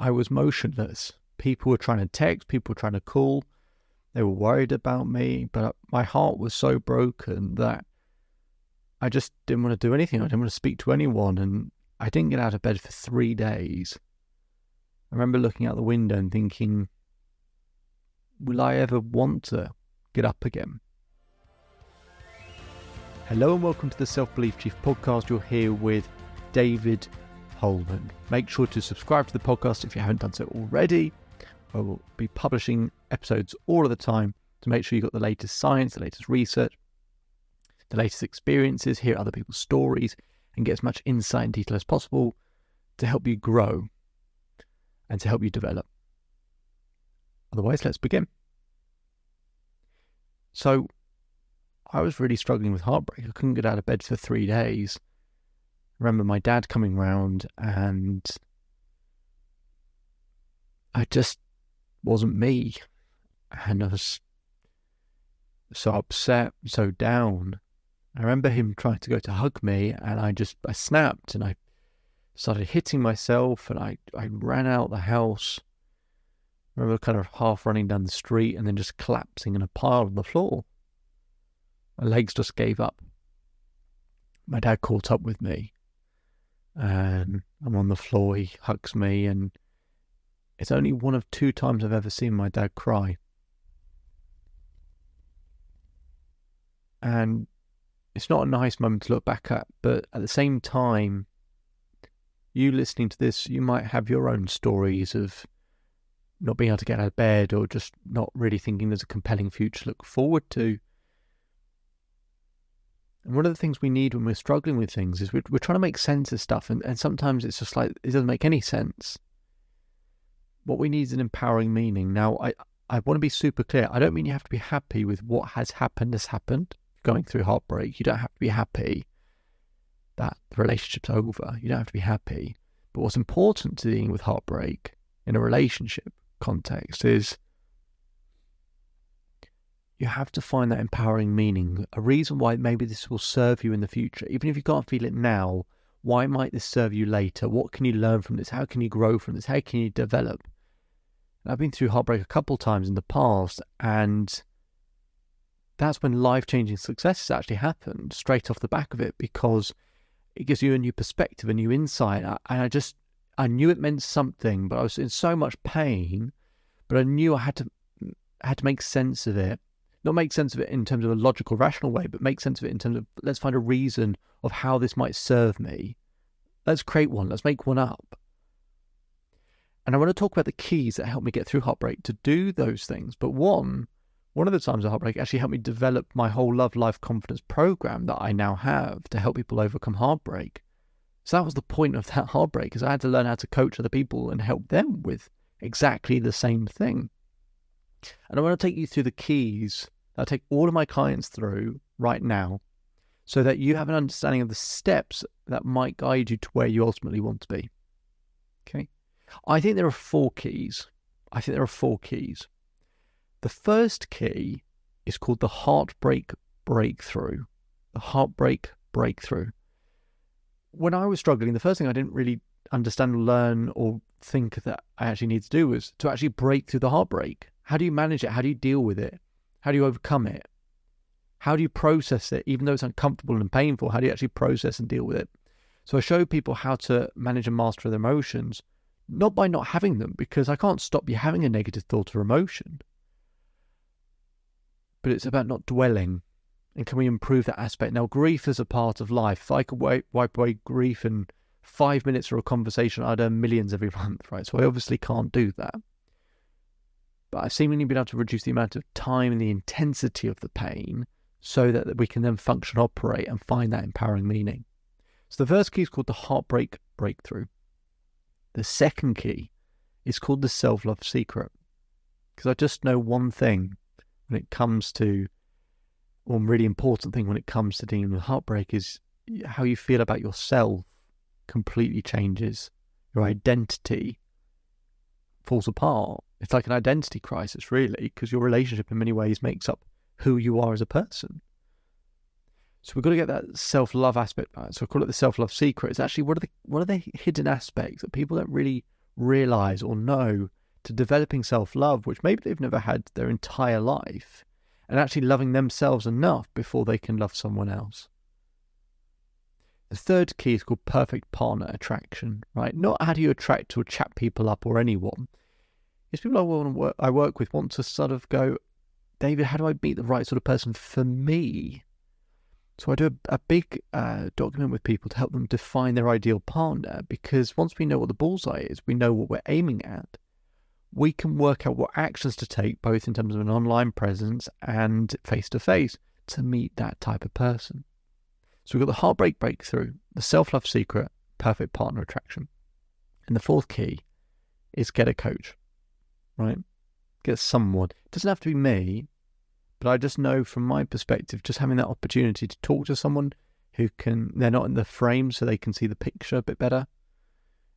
I was motionless. People were trying to text, people were trying to call. They were worried about me, but my heart was so broken that I just didn't want to do anything. I didn't want to speak to anyone, and I didn't get out of bed for 3 days. I remember looking out the window and thinking, will I ever want to get up again? Hello and welcome to the Self-Belief Chief podcast. You're here with David Holman. Make sure to subscribe to the podcast if you haven't done so already. I will be publishing episodes all of the time to make sure you've got the latest science, the latest research, the latest experiences, hear other people's stories, and get as much insight and detail as possible to help you grow and to help you develop. Otherwise, let's begin. So, I was really struggling with heartbreak. I couldn't get out of bed for 3 days. I remember my dad coming round and I just wasn't me. And I was so upset, so down. I remember him trying to go to hug me and I snapped and I started hitting myself and I ran out the house. I remember kind of half running down the street and then just collapsing in a pile on the floor. My legs just gave up. My dad caught up with me and I'm on the floor. He hugs me and it's only one of 2 times I've ever seen my dad cry. And it's not a nice moment to look back at, but at the same time, you listening to this, you might have your own stories of not being able to get out of bed or just not really thinking there's a compelling future to look forward to. And one of the things we need when we're struggling with things is we're trying to make sense of stuff, and sometimes it's just like, it doesn't make any sense. What we need is an empowering meaning. Now, I want to be super clear. I don't mean you have to be happy with what has happened. Going through heartbreak, you don't have to be happy that the relationship's over. You don't have to be happy. But what's important to dealing with heartbreak in a relationship context is you have to find that empowering meaning, a reason why maybe this will serve you in the future. Even if you can't feel it now, why might this serve you later? What can you learn from this? How can you grow from this? How can you develop? And I've been through heartbreak a couple of times in the past, and that's when life-changing successes actually happened straight off the back of it, because it gives you a new perspective, a new insight. And I knew it meant something, but I was in so much pain, but I knew I had to make sense of it. Not make sense of it in terms of a logical, rational way, but make sense of it in terms of, let's find a reason of how this might serve me. Let's create one. Let's make one up. And I want to talk about the keys that helped me get through heartbreak to do those things. But one of the times of heartbreak actually helped me develop my whole Love Life Confidence program that I now have to help people overcome heartbreak. So that was the point of that heartbreak, is I had to learn how to coach other people and help them with exactly the same thing. And I want to take you through the keys that I take all of my clients through right now so that you have an understanding of the steps that might guide you to where you ultimately want to be. Okay? I think there are 4 keys. The first key is called the heartbreak breakthrough. The heartbreak breakthrough. When I was struggling, the first thing I didn't really understand, learn, or think that I actually need to do was to actually break through the heartbreak. How do you manage it? How do you deal with it? How do you overcome it? How do you process it? Even though it's uncomfortable and painful, how do you actually process and deal with it? So I show people how to manage and master their emotions, not by not having them, because I can't stop you having a negative thought or emotion. But it's about not dwelling. And can we improve that aspect? Now, grief is a part of life. If I could wipe away grief in 5 minutes for a conversation, I'd earn millions every month, right? So I obviously can't do that. But I've seemingly been able to reduce the amount of time and the intensity of the pain so that we can then function, operate, and find that empowering meaning. So the first key is called the heartbreak breakthrough. The second key is called the self-love secret. Because I just know one thing when it comes to, one really important thing when it comes to dealing with heartbreak is how you feel about yourself completely changes. Your identity falls apart. It's like an identity crisis, really, because your relationship in many ways makes up who you are as a person. So we've got to get that self-love aspect right. So I call it the self-love secret. It's actually what are the hidden aspects that people don't really realize or know, to developing self-love, which maybe they've never had their entire life, and actually loving themselves enough before they can love someone else. The third key is called perfect partner attraction, right? Not how do you attract or chat people up or anyone. It's people I work with want to sort of go, David, how do I meet the right sort of person for me? So I do a big document with people to help them define their ideal partner, because once we know what the bullseye is, we know what we're aiming at, we can work out what actions to take, both in terms of an online presence and face-to-face, to meet that type of person. So we've got the heartbreak breakthrough, the self-love secret, perfect partner attraction. And the fourth key is get a coach, right? Get someone. It doesn't have to be me, but I just know from my perspective, just having that opportunity to talk to someone who they're not in the frame so they can see the picture a bit better.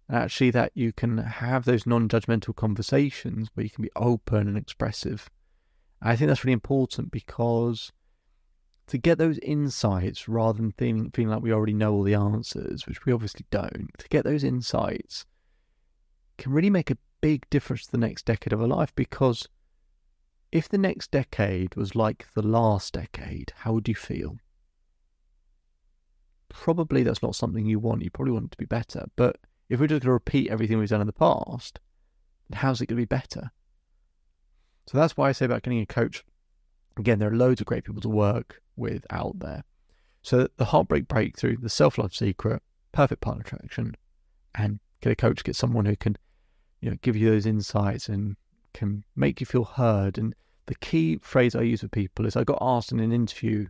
And actually that you can have those non-judgmental conversations where you can be open and expressive. I think that's really important, because to get those insights rather than feeling like we already know all the answers, which we obviously don't, to get those insights can really make a big difference to the next decade of our life. Because if the next decade was like the last decade, how would you feel? Probably that's not something you want. You probably want it to be better. But if we're just going to repeat everything we've done in the past, then how's it going to be better? So that's why I say about getting a coach. Again, there are loads of great people to work with out there. So the heartbreak breakthrough, the self-love secret, perfect partner attraction, and get a coach, get someone who can, give you those insights and can make you feel heard. And the key phrase I use with people is, I got asked in an interview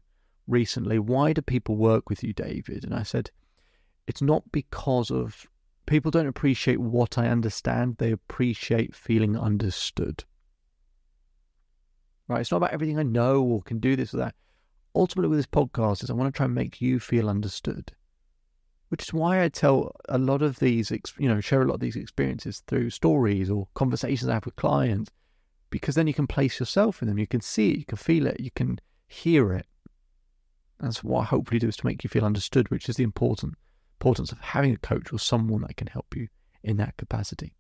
recently, why do people work with you, David? And I said, it's not because of, people don't appreciate what I understand, they appreciate feeling understood. Right? It's not about everything I know or can do this or that. Ultimately with this podcast is I want to try and make you feel understood, which is why I tell a lot of these, share a lot of these experiences through stories or conversations I have with clients, because then you can place yourself in them. You can see it, you can feel it, you can hear it. That's what I hopefully do, is to make you feel understood, which is the importance of having a coach or someone that can help you in that capacity.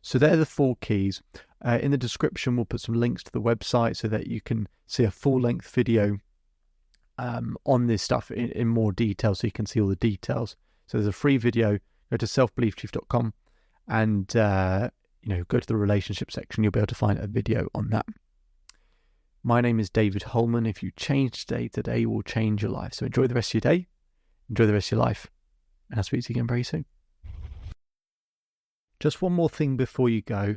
So they're the 4 keys. In the description, we'll put some links to the website so that you can see a full-length video on this stuff in more detail, so you can see all the details. So there's a free video. Go to selfbeliefchief.com and go to the relationship section. You'll be able to find a video on that. My name is David Holman. If you change today will change your life. So enjoy the rest of your day, enjoy the rest of your life, and I'll speak to you again very soon. Just one more thing before you go.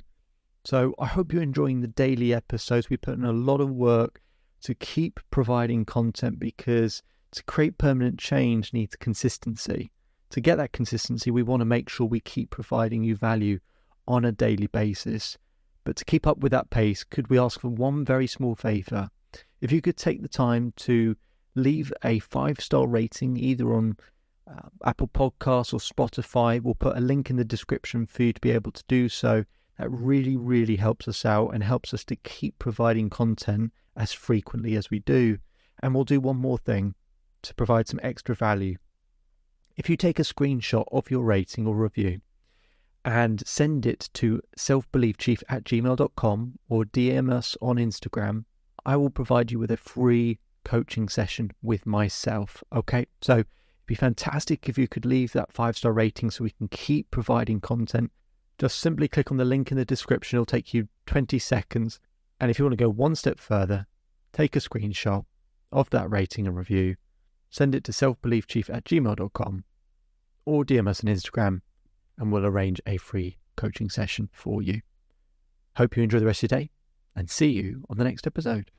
So I hope you're enjoying the daily episodes. We put in a lot of work to keep providing content, because to create permanent change needs consistency. To get that consistency, we want to make sure we keep providing you value on a daily basis. But to keep up with that pace, could we ask for one very small favor? If you could take the time to leave a 5-star rating, either on Apple Podcasts or Spotify. We'll put a link in the description for you to be able to do so. That really, really helps us out and helps us to keep providing content as frequently as we do. And we'll do one more thing to provide some extra value. If you take a screenshot of your rating or review and send it to selfbeliefchief@gmail.com or DM us on Instagram, I will provide you with a free coaching session with myself. Okay, so it'd be fantastic if you could leave that 5-star rating so we can keep providing content. Just simply click on the link in the description. It'll take you 20 seconds. And if you want to go one step further, take a screenshot of that rating and review, send it to selfbeliefchief@gmail.com or DM us on Instagram, and we'll arrange a free coaching session for you. Hope you enjoy the rest of your day, and see you on the next episode.